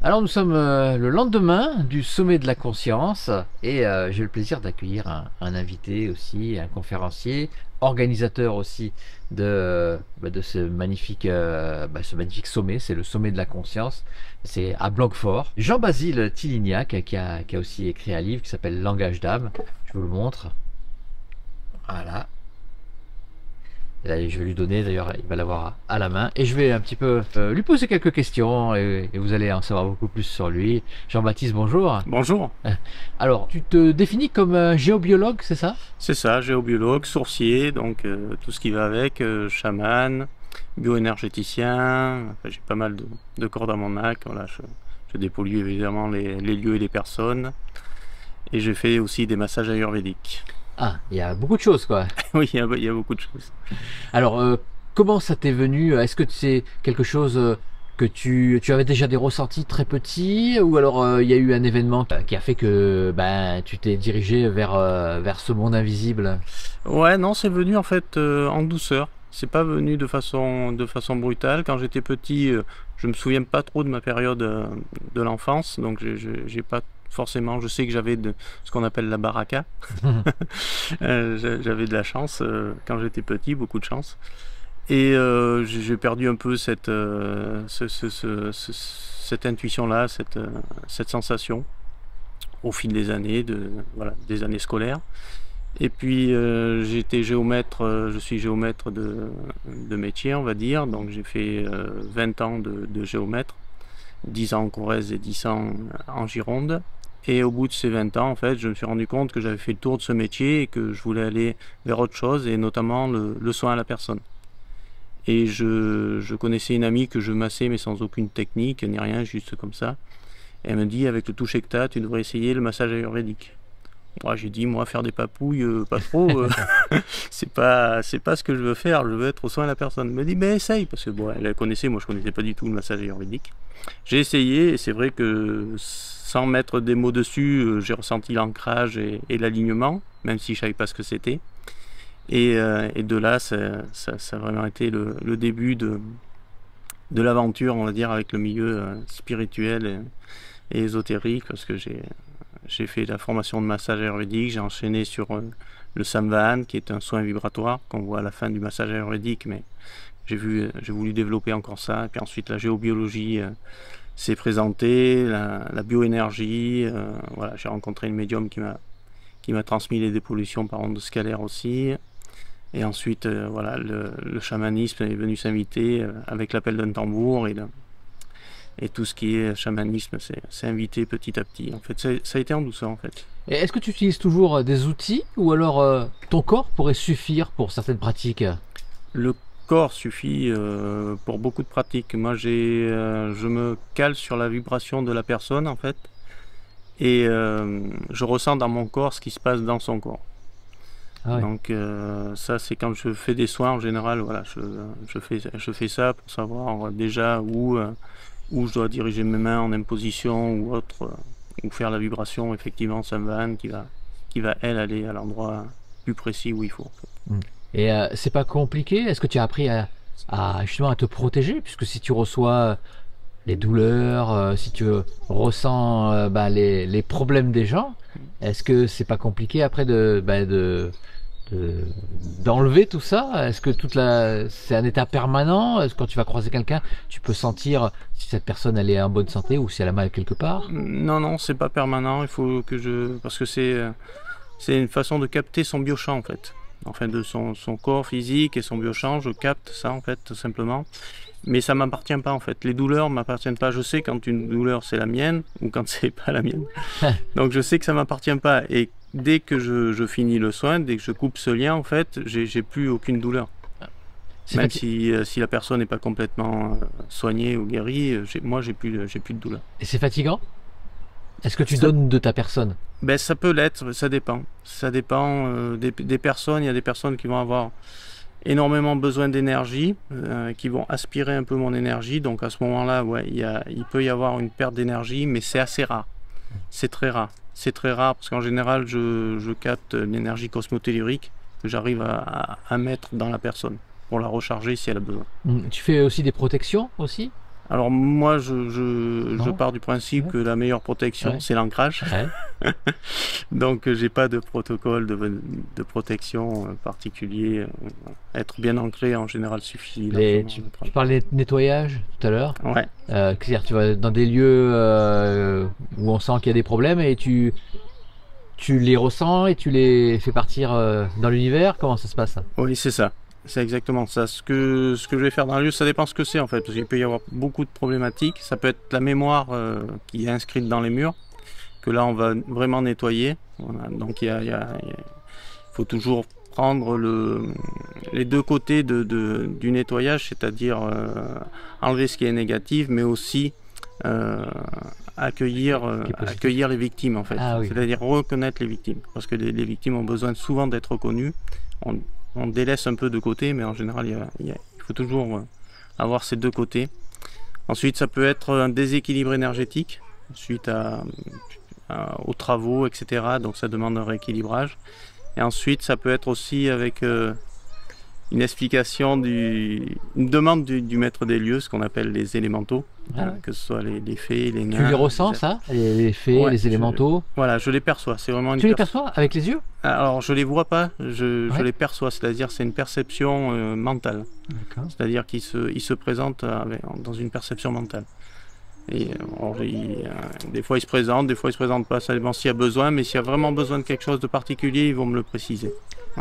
Alors nous sommes le lendemain du sommet de la conscience et j'ai le plaisir d'accueillir un invité aussi, un conférencier, organisateur aussi de ce magnifique sommet, c'est le sommet de la conscience, c'est à Blanquefort. Jean-Basile Tillignac qui a aussi écrit un livre qui s'appelle Langage d'âme, je vous le montre, voilà. Et là, je vais lui donner, d'ailleurs, il va l'avoir à la main. Et je vais un petit peu lui poser quelques questions et vous allez en savoir beaucoup plus sur lui. Jean-Baptiste, bonjour. Bonjour, Alors, tu te définis comme un géobiologue, c'est ça? c'est ça, géobiologue, sourcier, donc tout ce qui va avec, chaman, bioénergéticien, enfin, j'ai pas mal de cordes à mon arc, voilà, je dépollue évidemment les lieux et les personnes, et je fais aussi des massages ayurvédiques. Ah, il y a beaucoup de choses, quoi. Oui, il y a beaucoup de choses. Alors, comment ça t'est venu? Est-ce que c'est quelque chose que tu avais déjà des ressentis très petits ou alors il y a eu un événement qui a fait que ben, tu t'es dirigé vers ce monde invisible? Ouais, non, c'est venu en fait en douceur. C'est pas venu de façon brutale. Quand j'étais petit, je me souviens pas trop de ma période de l'enfance, donc j'ai pas forcément. Je sais que j'avais ce qu'on appelle la baraka. J'avais de la chance quand j'étais petit, beaucoup de chance. Et j'ai perdu un peu cette intuition-là, cette sensation au fil des années, voilà, des années scolaires. Et puis j'étais géomètre, je suis géomètre de métier, on va dire. Donc j'ai fait 20 ans de géomètre, 10 ans en Corrèze et 10 ans en Gironde. Et au bout de ces 20 ans, en fait, je me suis rendu compte que j'avais fait le tour de ce métier et que je voulais aller vers autre chose, et notamment le soin à la personne. Et je connaissais une amie que je massais, mais sans aucune technique, ni rien, juste comme ça. Et elle me dit, avec le toucher que tu devrais essayer le massage ayurvédique. Moi, j'ai dit, moi, faire des papouilles, pas trop, c'est pas ce que je veux faire, je veux être au soin de la personne. Elle me dit, ben essaye, parce que bon, elle connaissait, moi je connaissais pas du tout le massage ayurvédique. J'ai essayé, et c'est vrai que sans mettre des mots dessus, j'ai ressenti l'ancrage et l'alignement, même si je savais pas ce que c'était. Et de là, ça a vraiment été le début de l'aventure, on va dire, avec le milieu spirituel et ésotérique, parce que j'ai fait la formation de massage ayurvédique, j'ai enchaîné sur le Samvahan, qui est un soin vibratoire qu'on voit à la fin du massage ayurvédique, mais j'ai voulu développer encore ça. Et puis ensuite, la géobiologie s'est présentée, la bioénergie. Voilà, j'ai rencontré une médium qui m'a transmis les dépollutions par ondes scalaires aussi. Et ensuite, voilà, le chamanisme est venu s'inviter avec l'appel d'un tambour, et tout ce qui est chamanisme s'est invité petit à petit. En fait, ça a été en douceur, en fait. Et est-ce que tu utilises toujours des outils ou alors ton corps pourrait suffire pour certaines pratiques? Le corps suffit pour beaucoup de pratiques. Moi, je me cale sur la vibration de la personne, en fait, et je ressens dans mon corps ce qui se passe dans son corps. Ah ouais. Donc ça, c'est quand je fais des soins en général. Voilà, je fais ça pour savoir déjà où je dois diriger mes mains en imposition ou autre, ou faire la vibration. Effectivement, ça me va qui va elle aller à l'endroit plus précis où il faut. Mm. Et c'est pas compliqué? Est-ce que tu as appris justement à te protéger? Puisque si tu reçois les douleurs, si tu ressens bah, les problèmes des gens, est-ce que c'est pas compliqué après de- d'enlever tout ça? Est-ce que c'est un état permanent? Est-ce que quand tu vas croiser quelqu'un, tu peux sentir si cette personne elle est en bonne santé ou si elle a mal quelque part? Non, non, c'est pas permanent. Il faut parce que c'est une façon de capter son biochamp, en fait. Enfin, de son corps physique et son biochamp, je capte ça, en fait, tout simplement. Mais ça m'appartient pas, en fait. Les douleurs m'appartiennent pas. Je sais quand une douleur c'est la mienne ou quand c'est pas la mienne. Donc je sais que ça m'appartient pas. Et dès que je finis le soin, dès que je coupe ce lien, en fait, j'ai plus aucune douleur. C'est Même fati- si la personne n'est pas complètement soignée ou guérie, moi j'ai plus de douleur. et c'est fatigant? Est-ce que tu Ça, donnes de ta personne? ben, ça peut l'être, ça dépend. Ça dépend des personnes. Il y a des personnes qui vont avoir énormément besoin d'énergie, qui vont aspirer un peu mon énergie. Donc à ce moment-là, ouais, il peut y avoir une perte d'énergie, mais c'est assez rare. C'est très rare. C'est très rare parce qu'en général, je capte l'énergie cosmotellurique que j'arrive à mettre dans la personne pour la recharger si elle a besoin. Tu fais aussi des protections aussi? Alors moi, je Non? pars du principe Ouais. que la meilleure protection, Ouais. c'est l'ancrage. Ouais. Donc j'ai pas de protocole de protection particulier. Être bien ancré en général suffit largement. Tu parlais de nettoyage tout à l'heure. Ouais. C'est-à-dire, tu vas dans des lieux où on sent qu'il y a des problèmes et tu les ressens et tu les fais partir dans l'univers. Comment ça se passe? Oui, c'est ça. C'est exactement ça. Ce que je vais faire dans le lieu, ça dépend ce que c'est en fait. Parce qu'il peut y avoir beaucoup de problématiques. Ça peut être la mémoire qui est inscrite dans les murs, que là on va vraiment nettoyer. Voilà. Donc il faut toujours prendre les deux côtés du nettoyage, c'est-à-dire enlever ce qui est négatif, mais aussi euh, accueillir les victimes en fait. Ah oui. C'est-à-dire reconnaître les victimes. Parce que les victimes ont besoin souvent d'être reconnues. On délaisse un peu de côté, mais en général, il faut toujours avoir ces deux côtés. Ensuite, ça peut être un déséquilibre énergétique suite aux travaux, etc. Donc ça demande un rééquilibrage. Et ensuite, ça peut être aussi avec une explication, une demande du maître des lieux, ce qu'on appelle les élémentaux, Ah. que ce soit les fées, les nains. Tu les ressens, ça? Les fées, Ouais, les élémentaux? Voilà, je les perçois. C'est vraiment une Tu les perçois avec les yeux? Alors, je les vois pas, je Ouais. les perçois. C'est-à-dire, c'est une perception mentale. D'accord. C'est-à-dire qu'ils se présentent dans une perception mentale. Et des fois ils se présentent, des fois ils se présentent pas, ça dépend s'il y a besoin, mais s'il y a vraiment besoin de quelque chose de particulier, ils vont me le préciser.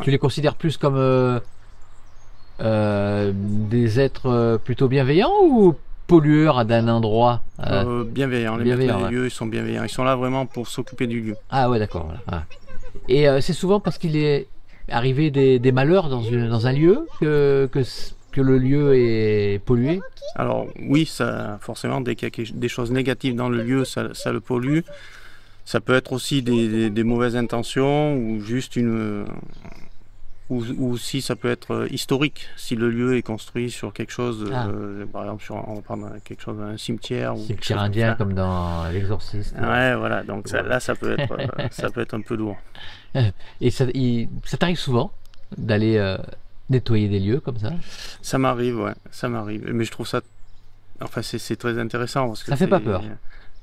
Tu les considères plus comme des êtres plutôt bienveillants ou pollueurs d'un endroit? Bienveillants, les Bienveillants, maîtres des ouais. lieux, ils sont bienveillants. Ils sont là vraiment pour s'occuper du lieu. Ah ouais, d'accord. Voilà. Ah. Et c'est souvent parce qu'il est arrivé des malheurs dans un lieu que le lieu est pollué. Alors oui, ça, forcément, dès qu'il y a des choses négatives dans le lieu, ça le pollue. Ça peut être aussi des mauvaises intentions ou juste ou si ça peut être historique, si le lieu est construit sur quelque chose, Ah. par exemple, on va prendre quelque chose, un cimetière. Ou C'est le quelque chose indien ça. comme dans L'Exorciste. Ouais, voilà, donc là, ça peut être un peu lourd. Et ça t'arrive souvent d'aller nettoyer des lieux comme ça? Ça m'arrive, ouais, ça m'arrive. Mais je trouve ça, enfin, c'est très intéressant. Parce que Ça fait pas peur?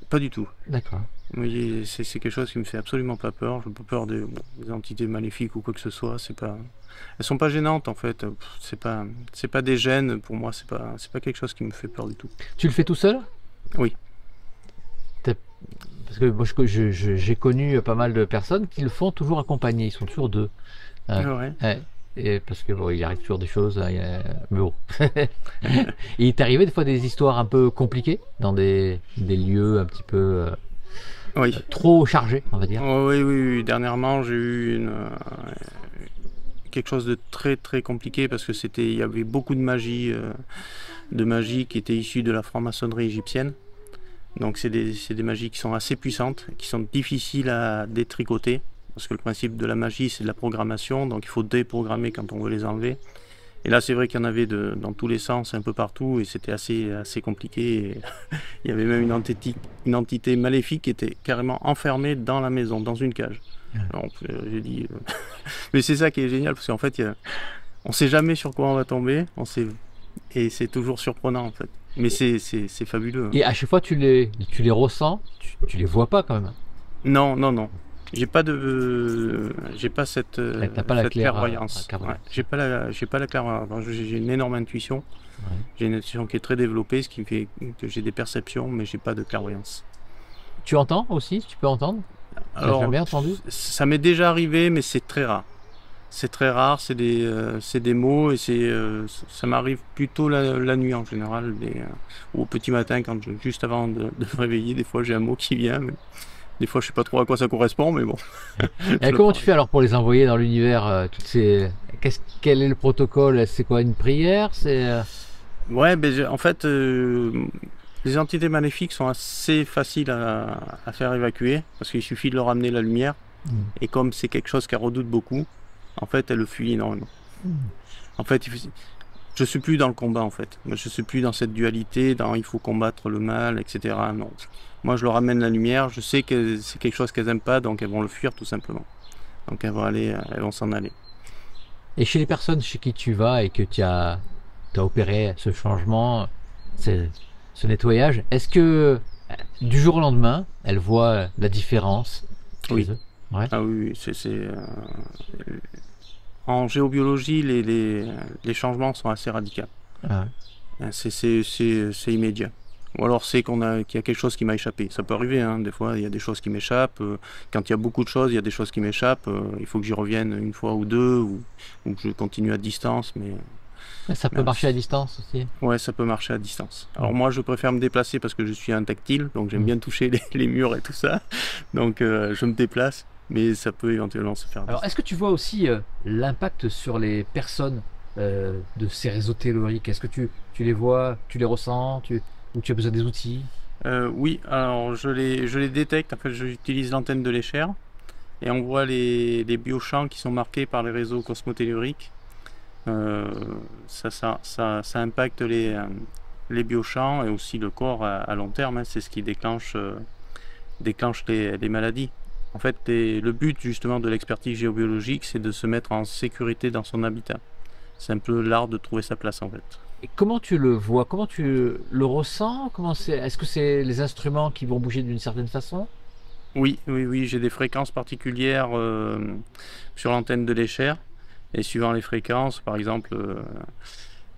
Pas du tout. D'accord. Oui, c'est quelque chose qui me fait absolument pas peur. Je n'ai pas peur des entités maléfiques ou quoi que ce soit. Elles sont pas gênantes en fait. C'est pas des gènes pour moi. C'est pas quelque chose qui me fait peur du tout. Tu le fais tout seul? Oui. Parce que moi, j'ai connu pas mal de personnes qui le font toujours accompagnés. Ils sont toujours deux. Ouais. Ouais. Et parce que bon, il arrive toujours des choses. Mais bon. Et il t'est arrivé des fois des histoires un peu compliquées dans des lieux un petit peu Oui. trop chargés, on va dire. Oui, oui, oui. Dernièrement, j'ai eu quelque chose de très très compliqué parce que il y avait beaucoup de magie qui était issue de la franc-maçonnerie égyptienne. Donc c'est des magies qui sont assez puissantes, qui sont difficiles à détricoter, parce que le principe de la magie c'est de la programmation, donc il faut déprogrammer quand on veut les enlever. Et là c'est vrai qu'il y en avait dans tous les sens, un peu partout, et c'était assez compliqué. Et il y avait même une entité maléfique qui était carrément enfermée dans la maison, dans une cage. Alors, j'ai dit... Mais c'est ça qui est génial, parce qu'en fait, on ne sait jamais sur quoi on va tomber, et c'est toujours surprenant en fait. Mais c'est fabuleux. Et à chaque fois, tu les ressens, tu les vois pas quand même. Non, non, non. J'ai pas cette, T'as pas la cette clairvoyance. clairvoyance. Ouais, j'ai pas la clairvoyance. Enfin, j'ai une énorme intuition. Ouais. J'ai une intuition qui est très développée, ce qui fait que j'ai des perceptions, mais j'ai pas de clairvoyance. Tu entends aussi? Tu peux entendre? Tu l'as Alors, jamais entendu? ça m'est déjà arrivé, mais c'est très rare. C'est très rare, c'est des mots et ça m'arrive plutôt la nuit en général, ou au petit matin, juste avant de me réveiller, des fois j'ai un mot qui vient, mais des fois je sais pas trop à quoi ça correspond, mais bon. Et comment tu fais alors pour les envoyer dans l'univers toutes ces... Quel est le protocole? C'est quoi, une prière? Ouais, en fait, les entités maléfiques sont assez faciles à faire évacuer, parce qu'il suffit de leur amener la lumière, et comme c'est quelque chose qu'elles redoutent beaucoup, en fait, elle le fuit énormément. En fait, je suis plus dans le combat, en fait. Je suis plus dans cette dualité, il faut combattre le mal, etc. Non. Moi, je leur amène la lumière, je sais que c'est quelque chose qu'elles n'aiment pas, donc elles vont le fuir tout simplement. Donc elles vont s'en aller. Et chez les personnes chez qui tu vas et que tu as opéré ce changement, ce nettoyage. Est-ce que du jour au lendemain, elle voit la différence chez Oui. eux? Ouais. Ah oui, oui, en géobiologie, les changements sont assez radicaux. Ah, C'est immédiat. Ou alors c'est qu'il y a quelque chose qui m'a échappé. Ça peut arriver, hein, des fois, il y a des choses qui m'échappent. Quand il y a beaucoup de choses, il y a des choses qui m'échappent. Il faut que j'y revienne une fois ou deux, ou que je continue à distance. ouais. Ça peut marcher à distance aussi. Ouais, ça peut marcher à distance. Alors Mm. moi, je préfère me déplacer parce que je suis un tactile, donc j'aime Mm. bien toucher les murs et tout ça. Donc je me déplace, mais ça peut éventuellement se faire à Alors, distance. est-ce que tu vois aussi l'impact sur les personnes de ces réseaux telluriques? Est-ce que tu les vois, tu les ressens, ou tu as besoin des outils? Oui, alors je les détecte. En fait, j'utilise l'antenne de l'échelle et on voit les biochamps qui sont marqués par les réseaux cosmotelluriques. Euh, ça impacte les biochamps et aussi le corps à long terme, hein. C'est ce qui déclenche les maladies. En fait, le but justement de l'expertise géobiologique, c'est de se mettre en sécurité dans son habitat. C'est un peu l'art de trouver sa place en fait. Et comment tu le vois? Comment tu le ressens? Est-ce que c'est les instruments qui vont bouger d'une certaine façon? Oui, oui, oui, j'ai des fréquences particulières sur l'antenne de l'échelle. Et suivant les fréquences, par exemple,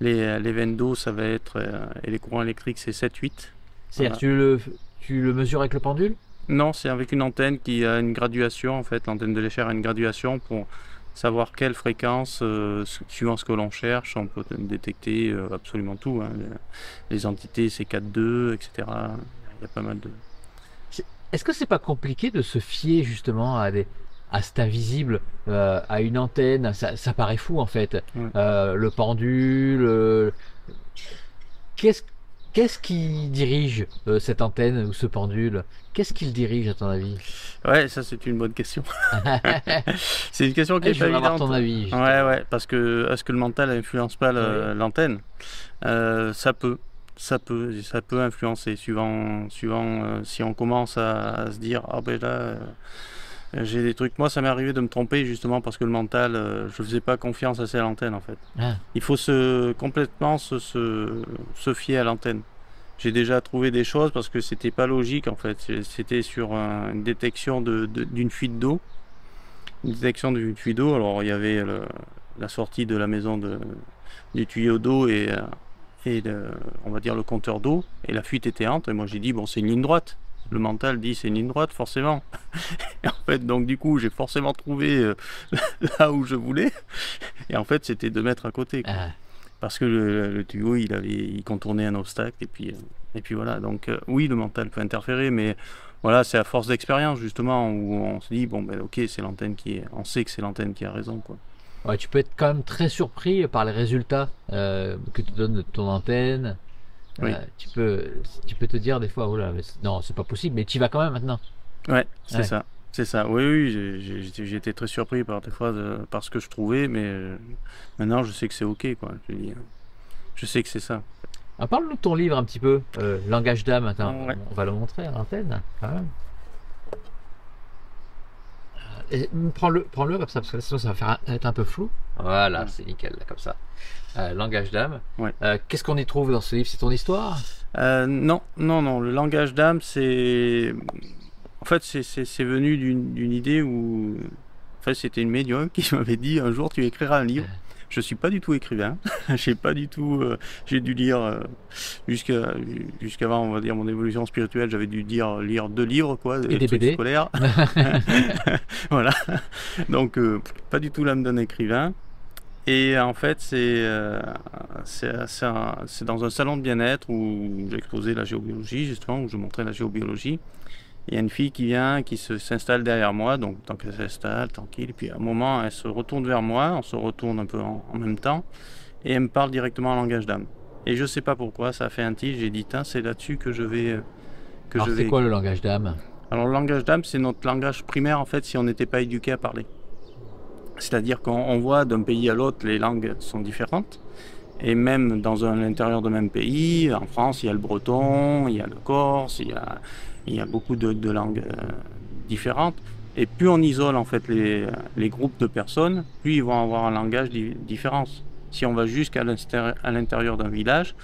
les veines d'eau, ça va être, et les courants électriques, c'est 7-8. C'est-à-dire Voilà. tu le mesures avec le pendule? Non, c'est avec une antenne qui a une graduation, en fait. L'antenne de l'échelle a une graduation pour savoir quelle fréquence, suivant ce que l'on cherche, on peut détecter absolument tout, hein. Les entités, c'est 4,2, etc. Il y a pas mal de... Est-ce que c'est pas compliqué de se fier justement à cet invisible, à une antenne? Ça paraît fou en fait. Ouais. Le pendule. Qu'est-ce qu'est-ce qui dirige cette antenne ou ce pendule? Qu'est-ce qui le dirige à ton avis? Ouais, ça c'est une bonne question. C'est une question qui est Je pas veux avoir évidente. ton avis. Ouais, ouais, parce que est-ce que le mental influence pas Oui. l'antenne? Ça peut, ça peut influencer suivant si on commence à se dire ah ben là j'ai des trucs. Moi, ça m'est arrivé de me tromper justement parce que le mental, je faisais pas confiance assez à l'antenne en fait. Ah, Il faut complètement se fier à l'antenne. J'ai déjà trouvé des choses parce que c'était pas logique en fait. C'était sur une détection d'une fuite d'eau. Une détection d'une fuite d'eau. Alors il y avait la sortie de la maison du tuyau d'eau et on va dire le compteur d'eau. Et la fuite était lente. Et moi j'ai dit bon c'est une ligne droite. Le mental dit c'est une ligne droite forcément. Et en fait donc du coup j'ai forcément trouvé là où je voulais. Et en fait c'était 2 mètres à côté, quoi. ah. Parce que le tuyau, il contournait un obstacle, et puis voilà. Donc oui, le mental peut interférer, mais voilà, c'est à force d'expérience justement où on se dit bon ben ok, c'est l'antenne on sait que c'est l'antenne qui a raison, quoi. Ouais, tu peux être quand même très surpris par les résultats que te donne ton antenne. Oui, Tu peux te dire des fois, oh là, non, c'est pas possible, mais tu y vas quand même maintenant. ouais, c'est Ouais. ça, c'est ça. Oui, oui, j'ai été très surpris des fois par ce que je trouvais, mais maintenant je sais que c'est ok, quoi. Je sais que c'est ça. Alors, parle-nous de ton livre un petit peu, Langage d'âme. Attends, Ouais. on va le montrer à l'antenne, quand même. Prends-le comme ça, parce que sinon ça va être un peu flou. Voilà, Ouais. c'est nickel, là, comme ça. Langage d'âme. Ouais. Qu'est-ce qu'on y trouve dans ce livre? C'est ton histoire? Non, non, non. Le langage d'âme, en fait, c'est venu d'une idée où, en fait, c'était une médium qui m'avait dit un jour tu écriras un livre. Je suis pas du tout écrivain. J'ai pas du tout. J'ai dû lire jusqu'à jusqu'avant, on va dire mon évolution spirituelle. J'avais dû lire 2 livres, quoi, Et des trucs BD? scolaires. Voilà. Donc pas du tout l'âme d'un écrivain. Et en fait, c'est dans un salon de bien-être où j'exposais la géobiologie, justement, où je montrais la géobiologie. Il y a une fille qui vient, s'installe derrière moi, donc tant qu'elle s'installe, tranquille. Et puis à un moment, elle se retourne vers moi, on se retourne un peu en même temps, et elle me parle directement en langage d'âme. Et je sais pas pourquoi, ça a fait un tilt, j'ai dit, tiens, c'est là-dessus que je vais. Alors, c'est quoi le langage d'âme? Alors, le langage d'âme, c'est notre langage primaire, en fait, si on n'était pas éduqué à parler. C'est-à-dire qu'on voit d'un pays à l'autre, les langues sont différentes. Et même à l'intérieur d'un même pays, en France, il y a le breton, il y a le corse, il y a beaucoup de langues différentes. Et plus on isole en fait les groupes de personnes, plus ils vont avoir un langage différent. Si on va jusqu'à l'intérieur d'un village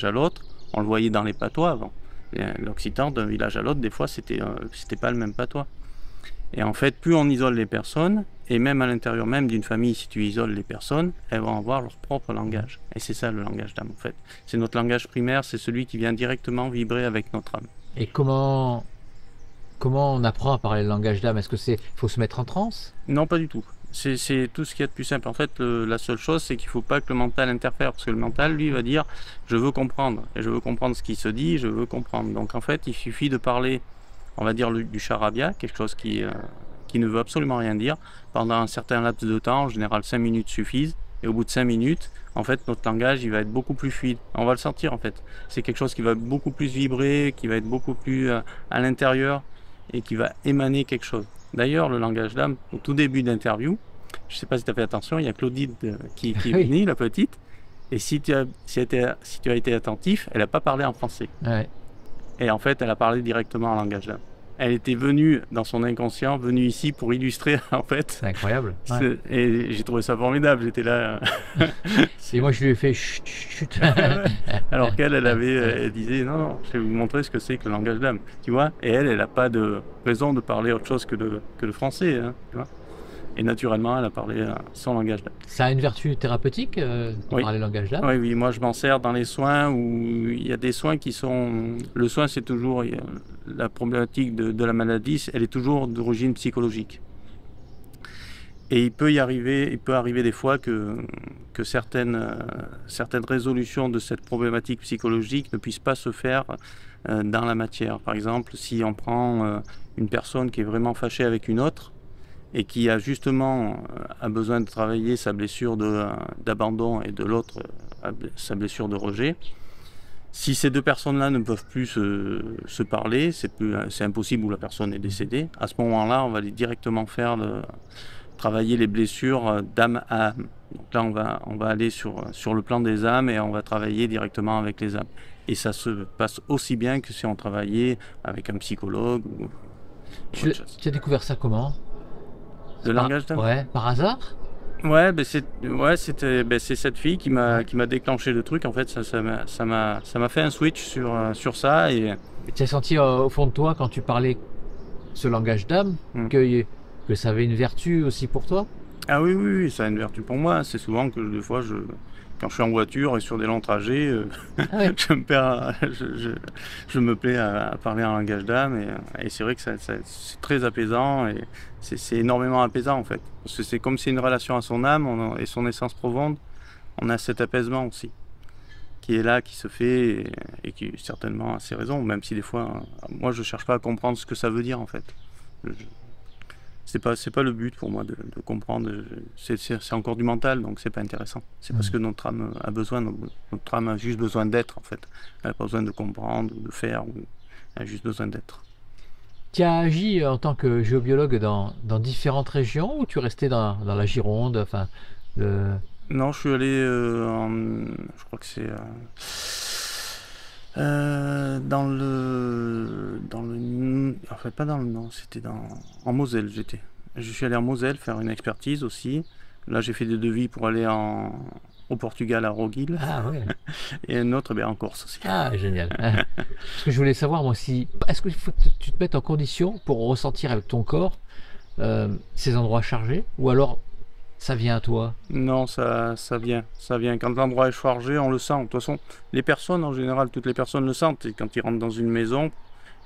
à l'autre, On le voyait dans les patois avant. L'occitan d'un village à l'autre, des fois, c'était pas le même patois. Et en fait, plus on isole les personnes, et même à l'intérieur même d'une famille, si tu isoles les personnes, elles vont avoir leur propre langage. Et c'est ça le langage d'âme en fait. C'est notre langage primaire, c'est celui qui vient directement vibrer avec notre âme. Et comment on apprend à parler le langage d'âme? Est-ce que faut se mettre en transe? Non, pas du tout. C'est tout ce qu'il y a de plus simple. En fait, la seule chose, c'est qu'il ne faut pas que le mental interfère. Parce que le mental, lui, va dire, je veux comprendre. Et je veux comprendre ce qui se dit, je veux comprendre. Donc en fait, il suffit de parler, on va dire, du charabia, quelque chose qui ne veut absolument rien dire, pendant un certain laps de temps, en général 5 minutes suffisent. Et au bout de 5 minutes, en fait, notre langage, il va être beaucoup plus fluide. On va le sentir, en fait. C'est quelque chose qui va beaucoup plus vibrer, qui va être beaucoup plus à l'intérieur et qui va émaner quelque chose. D'ailleurs, le langage d'âme, au tout début d'interview, je ne sais pas si tu as fait attention, il y a Claudine qui est venue, la petite, et si tu as été attentif, elle n'a pas parlé en français. Ouais. Et en fait, elle a parlé directement en langage d'âme. Elle était venue, dans son inconscient, venue ici pour illustrer, en fait. C'est incroyable. Ouais. Et j'ai trouvé ça formidable, j'étais là. Et moi, je lui ai fait chut, chut. Alors qu'elle, elle disait, non, je vais vous montrer ce que c'est que le langage d'âme, tu vois. Et elle n'a pas de raison de parler autre chose que le français, hein, tu vois. Et naturellement, elle a parlé son langage d'âme. Ça a une vertu thérapeutique de parler le langage d'âme? Oui, moi je m'en sers dans les soins où il y a des soins qui sont... Le soin, c'est toujours... La problématique de la maladie, elle est toujours d'origine psychologique. Et il peut arriver des fois que certaines résolutions de cette problématique psychologique ne puissent pas se faire dans la matière. Par exemple, si on prend une personne qui est vraiment fâchée avec une autre, et qui a justement a besoin de travailler sa blessure d'abandon et de l'autre sa blessure de rejet. Si ces deux personnes-là ne peuvent plus se parler, c'est impossible ou la personne est décédée, à ce moment-là, on va directement faire travailler les blessures d'âme à âme. Donc là, on va aller sur le plan des âmes et on va travailler directement avec les âmes. Et ça se passe aussi bien que si on travaillait avec un psychologue. Tu as découvert ça comment? Le langage d'âme? Ouais, par hasard? Ouais, c'est cette fille qui m'a déclenché le truc. En fait, ça m'a fait un switch sur ça. Et tu as senti au fond de toi, quand tu parlais ce langage d'âme, que ça avait une vertu aussi pour toi? Ah oui, ça a une vertu pour moi. C'est souvent que des fois, quand je suis en voiture et sur des longs trajets, je me plais à parler en langage d'âme. Et c'est vrai que c'est très apaisant et c'est énormément apaisant en fait. Parce que c'est comme si une relation à son âme et son essence profonde, on a cet apaisement aussi qui est là, qui se fait et qui certainement a ses raisons, même si des fois, moi je cherche pas à comprendre ce que ça veut dire en fait. C'est pas le but pour moi de comprendre. C'est encore du mental, donc c'est pas intéressant. C'est parce que notre âme a besoin, notre âme a juste besoin d'être en fait. Elle n'a pas besoin de comprendre, de faire, elle a juste besoin d'être. Tu as agi en tant que géobiologue dans différentes régions ou tu restais dans la Gironde, enfin Non, je suis allé je crois que c'est en fait pas dans le nord, c'était en Moselle j'étais. Je suis allé en Moselle faire une expertise aussi. Là j'ai fait des devis pour aller au Portugal à Roguil. Ah ouais. Et un autre en Corse aussi. Ah génial. Parce que je voulais savoir moi si est-ce qu'il faut que tu te mettes en condition pour ressentir avec ton corps ces endroits chargés ou alors ça vient à toi? Non, ça vient. Quand l'endroit est chargé, on le sent. De toute façon, les personnes, en général, toutes les personnes le sentent. Et quand ils rentrent dans une maison,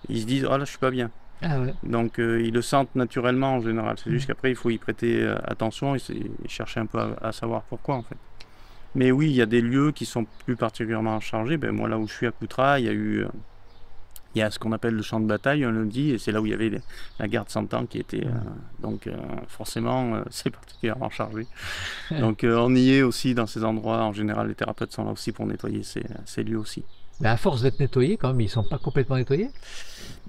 ils se disent « Ah là, je suis pas bien ». Ah ouais. Donc, ils le sentent naturellement, en général. C'est juste qu'après, il faut y prêter attention et chercher un peu à savoir pourquoi, en fait. Mais oui, il y a des lieux qui sont plus particulièrement chargés. Moi, là où je suis à Coutras, il y a ce qu'on appelle le champ de bataille un lundi, et c'est là où il y avait la guerre de 100 ans qui était... donc forcément, c'est particulièrement chargé. Donc on y est aussi dans ces endroits. En général, les thérapeutes sont là aussi pour nettoyer ces lieux aussi. Mais à force d'être nettoyés, quand même, ils ne sont pas complètement nettoyés?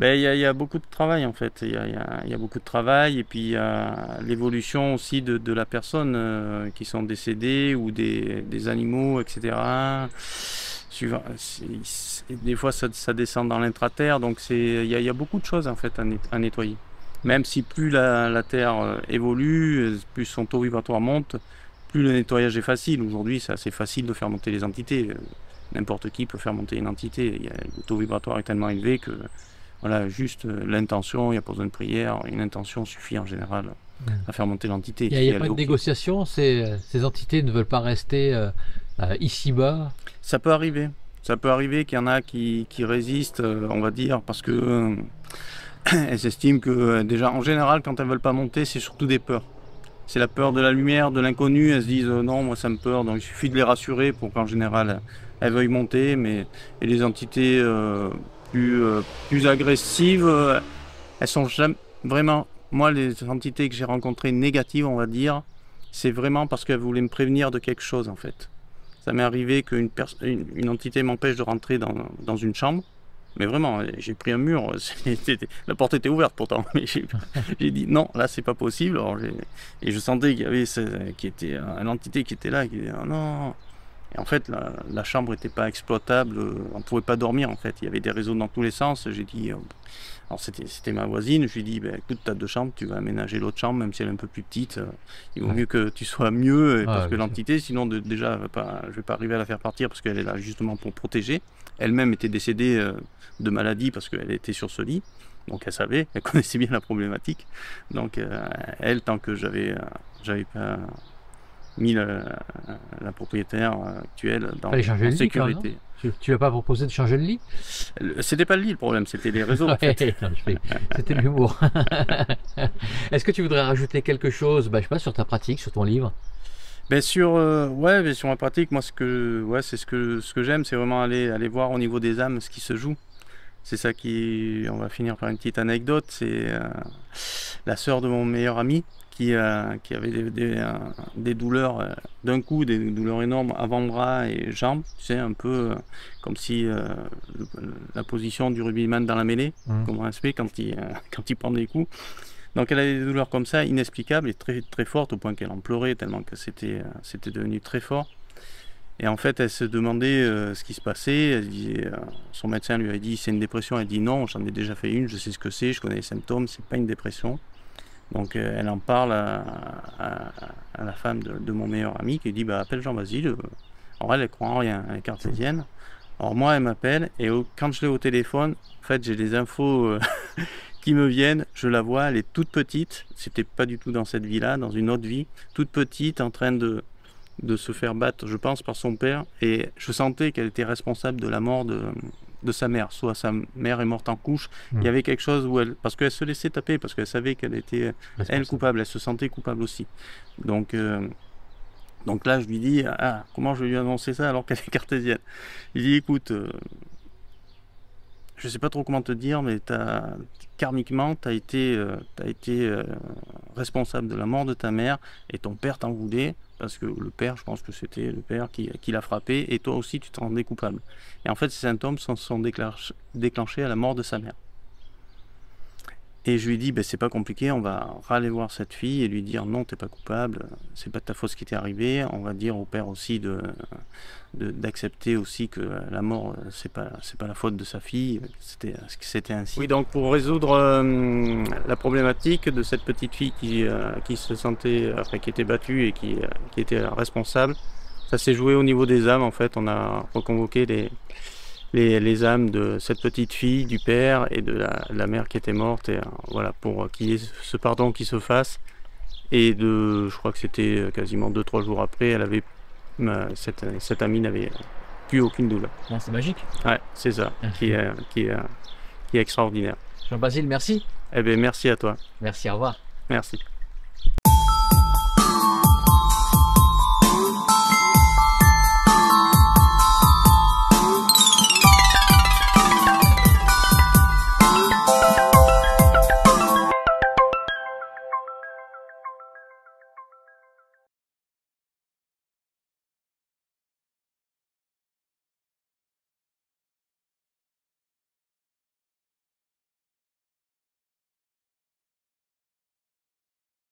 Il y a beaucoup de travail en fait. Il y a beaucoup de travail et puis l'évolution aussi de la personne qui sont décédés ou des animaux, etc. Des fois ça descend dans l'intra-terre, donc il y a beaucoup de choses en fait à nettoyer. Même si plus la terre évolue, plus son taux vibratoire monte, plus le nettoyage est facile. Aujourd'hui c'est assez facile de faire monter les entités. n'importe qui peut faire monter une entité. Le taux vibratoire est tellement élevé que voilà, juste l'intention, il n'y a pas besoin de prière, une intention suffit en général à faire monter l'entité. Il n'y a pas de négociation, ces entités ne veulent pas rester ici-bas? Ça peut arriver. Ça peut arriver qu'il y en a qui résistent, on va dire, parce que elles estiment que déjà, en général, quand elles ne veulent pas monter, c'est surtout des peurs. C'est la peur de la lumière, de l'inconnu. Elles se disent non, moi ça me peur, donc il suffit de les rassurer pour qu'en général elles veuillent monter. Et les entités plus agressives, elles sont jamais vraiment. Moi, les entités que j'ai rencontrées négatives, on va dire, c'est vraiment parce qu'elles voulaient me prévenir de quelque chose en fait. Ça m'est arrivé qu'une entité m'empêche de rentrer dans une chambre. Mais vraiment, j'ai pris un mur, la porte était ouverte pourtant, mais j'ai dit non, là c'est pas possible. Alors, et je sentais qu'il y avait une entité qui était là, qui disait oh, non. Et en fait, la chambre n'était pas exploitable, on ne pouvait pas dormir en fait, il y avait des réseaux dans tous les sens. J'ai dit, alors c'était ma voisine, je lui ai dit ben, écoute, tu as 2 chambres, tu vas aménager l'autre chambre, même si elle est un peu plus petite, il vaut mieux que tu sois mieux, parce que l'entité, sinon déjà, je ne vais pas arriver à la faire partir parce qu'elle est là justement pour protéger. Elle-même était décédée de maladie parce qu'elle était sur ce lit, donc elle savait, elle connaissait bien la problématique. Donc elle, tant que j'avais pas mis la propriétaire actuelle dans la sécurité. Tu n'as pas proposé de changer le lit? C'était pas le lit le problème, c'était les réseaux. C'était de l'humour. Est-ce que tu voudrais rajouter quelque chose, je sais pas, sur ta pratique, sur ton livre? Ben sur ma pratique, moi c'est ce que j'aime, c'est vraiment aller voir au niveau des âmes ce qui se joue. C'est ça on va finir par une petite anecdote. C'est la sœur de mon meilleur ami qui avait des douleurs d'un coup, des douleurs énormes avant-bras et jambes. Tu sais, un peu comme si la position du rugbyman dans la mêlée, comme on explique quand il prend des coups. Donc elle avait des douleurs comme ça, inexplicables et très, très fortes, au point qu'elle en pleurait tellement que c'était devenu très fort. Et en fait, elle se demandait ce qui se passait. Elle disait, son médecin lui a dit c'est une dépression. Elle dit non, j'en ai déjà fait une, je sais ce que c'est, je connais les symptômes, c'est pas une dépression. Donc elle en parle à la femme de mon meilleur ami qui dit bah, appelle Jean-Basile. Alors elle croit en rien, elle est cartésienne. Alors moi, elle m'appelle et quand je l'ai au téléphone, en fait, j'ai des infos qui me viennent. Je la vois, elle est toute petite. C'était pas du tout dans cette vie-là, dans une autre vie, toute petite, en train de se faire battre, je pense, par son père. Et je sentais qu'elle était responsable de la mort de sa mère. Soit sa mère est morte en couche. Il y avait quelque chose où parce qu'elle se laissait taper, parce qu'elle savait qu'elle était, elle, coupable. Elle se sentait coupable aussi. Donc là, je lui dis, comment je vais lui annoncer ça alors qu'elle est cartésienne? Il dit, écoute, je ne sais pas trop comment te dire, mais karmiquement, tu as été responsable de la mort de ta mère et ton père t'en voulait, parce que le père, je pense que c'était le père qui l'a frappé, et toi aussi tu te rendais coupable. Et en fait, ces symptômes sont déclenchés à la mort de sa mère. Et je lui dis, c'est pas compliqué, on va aller voir cette fille et lui dire non, t'es pas coupable, c'est pas de ta faute ce qui t'est arrivé. On va dire au père aussi d'accepter aussi que la mort, c'est pas la faute de sa fille, c'était ainsi. Oui, donc pour résoudre la problématique de cette petite fille qui se sentait, qui était battue et qui était responsable, ça s'est joué au niveau des âmes en fait. On a reconvoqué les âmes de cette petite fille, du père et de la mère qui était morte, et voilà, pour qu'il y ait ce pardon qui se fasse. Et je crois que c'était quasiment 2-3 jours après, cette amie n'avait plus aucune douleur. C'est magique. Ouais, c'est ça, qui est extraordinaire. Jean-Basile, merci. Eh bien, merci à toi. Merci, au revoir. Merci.